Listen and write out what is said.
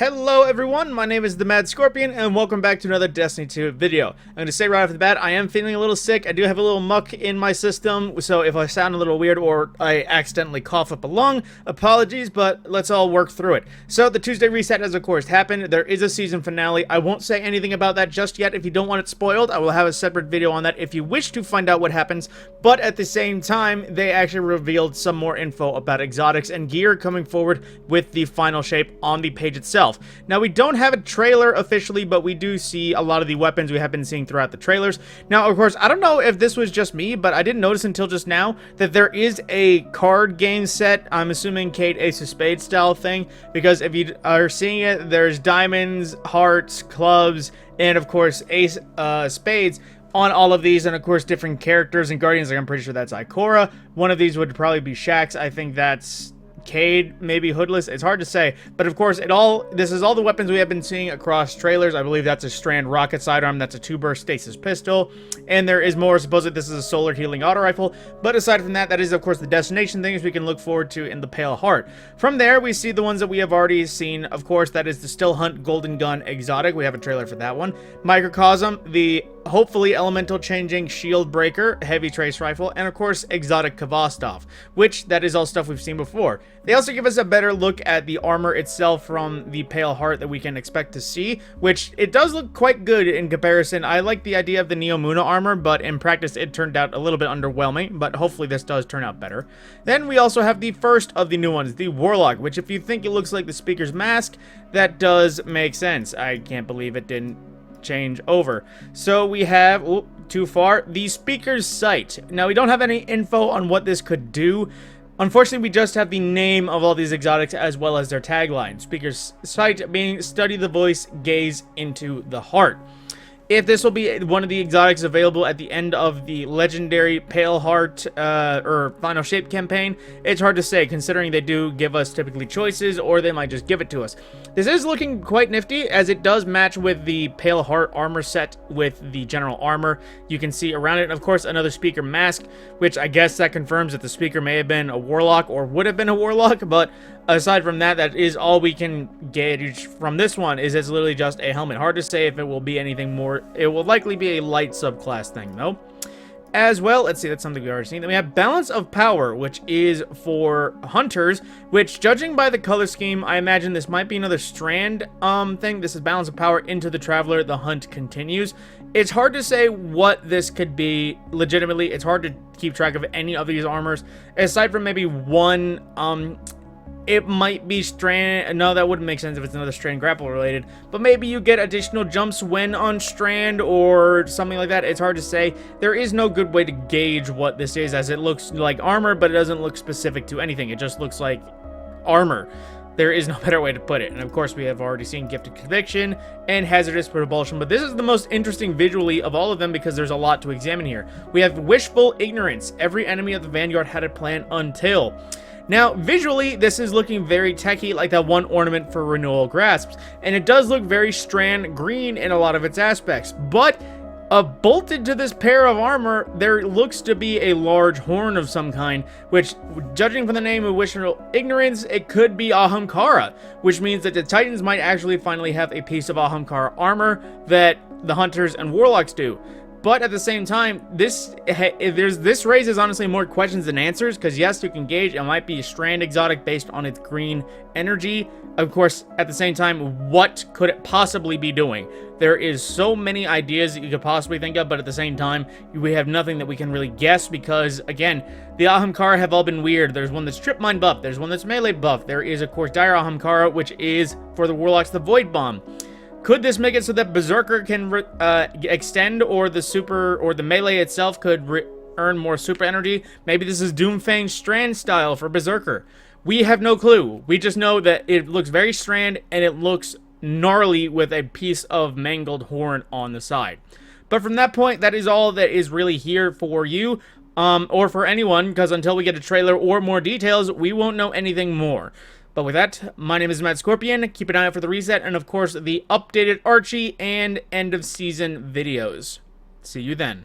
Hello everyone, my name is TheMadScorpyon and welcome back to another Destiny 2 video. I'm going to say right off the bat, I am feeling a little sick. I do have a little muck in my system, so if I sound a little weird or I accidentally cough up a lung, apologies, but let's all work through it. So the Tuesday reset has of course happened. There is a season finale. I won't say anything about that just yet. If you don't want it spoiled, I will have a separate video on that if you wish to find out what happens, but at the same time, they actually revealed some more info about exotics and gear coming forward with the final shape on the page itself. Now, we don't have a trailer officially, but we do see a lot of the weapons we have been seeing throughout the trailers. Now, of course, I don't know if this was just me, but I didn't notice until just now that there is a card game set. I'm assuming Kate Ace of Spades style thing, because if you are seeing it, there's diamonds, hearts, clubs, and of course, Ace Spades on all of these, and of course, different characters and guardians. Like, I'm pretty sure that's Ikora. One of these would probably be Shaxx. I think that's Cade, maybe Hoodless. It's hard to say, but of course this is all the weapons we have been seeing across trailers. I believe that's a Strand rocket sidearm, that's a 2-burst stasis pistol, and there is more. Supposedly this is a solar healing auto rifle, but aside from that, that is of course the destination things we can look forward to in the Pale Heart. From there, we see the ones that we have already seen. Of course, that is the Still Hunt Golden Gun exotic. We have a trailer for that one. Microcosm, the hopefully elemental changing shield breaker, heavy trace rifle, and of course exotic Kvostov, which that is all stuff we've seen before. They also give us a better look at the armor itself from the Pale Heart that we can expect to see, which it does look quite good in comparison. I like the idea of the Neomuna armor, but in practice it turned out a little bit underwhelming, but hopefully this does turn out better. Then we also have the first of the new ones, the Warlock, which if you think it looks like the Speaker's mask, that does make sense. I can't believe it didn't change over. So we have, too far, the Speaker's Sight. Now, we don't have any info on what this could do. Unfortunately, we just have the name of all these exotics as well as their tagline. Speaker's Sight being study the voice, gaze into the heart. If this will be one of the exotics available at the end of the legendary Pale Heart or Final Shape campaign, it's hard to say, considering they do give us typically choices, or they might just give it to us. This is looking quite nifty, as it does match with the Pale Heart armor set with the general armor. You can see around it, and of course, another Speaker mask, which I guess that confirms that the Speaker may have been a Warlock or would have been a Warlock, but aside from that, that is all we can gauge from this one. Is it's literally just a helmet. Hard to say if it will be anything more. It will likely be a light subclass thing, though. As well, let's see, that's something we've already seen. Then we have Balance of Power, which is for hunters, which, judging by the color scheme, I imagine this might be another Strand thing. This is Balance of Power into the Traveler. The hunt continues. It's hard to say what this could be legitimately. It's hard to keep track of any of these armors, aside from maybe one. It might be Strand. No, that wouldn't make sense if it's another Strand grapple related. But maybe you get additional jumps when on Strand or something like that. It's hard to say. There is no good way to gauge what this is, as it looks like armor, but it doesn't look specific to anything. It just looks like armor. There is no better way to put it. And of course, we have already seen Gifted Conviction and Hazardous Propulsion, but this is the most interesting visually of all of them because there's a lot to examine here. We have Wishful Ignorance. Every enemy of the Vanguard had a plan until. Now, visually, this is looking very techy, like that one ornament for Renewal Grasps, and it does look very Strand green in a lot of its aspects, but bolted to this pair of armor, there looks to be a large horn of some kind, which, judging from the name of Wishful Ignorance, it could be Ahamkara, which means that the Titans might actually finally have a piece of Ahamkara armor that the Hunters and Warlocks do. But at the same time, this raises honestly more questions than answers, because yes, you can gauge it might be a Strand exotic based on its green energy. Of course, at the same time, what could it possibly be doing? There is so many ideas that you could possibly think of, but at the same time, we have nothing that we can really guess, because again, the Ahamkara have all been weird. There's one that's Trip Mine buff, there's one that's melee buff, there is of course Dire Ahamkara, which is for the Warlocks the Void Bomb. Could this make it so that Berserker can extend, or the melee itself could earn more super energy? Maybe this is Doomfang Strand style for Berserker. We have no clue. We just know that it looks very Strand, and it looks gnarly with a piece of mangled horn on the side. But from that point, that is all that is really here for you, or for anyone, because until we get a trailer or more details, we won't know anything more. But with that, my name is TheMadScorpyon. Keep an eye out for the reset and, of course, the updated Archie and end-of-season videos. See you then.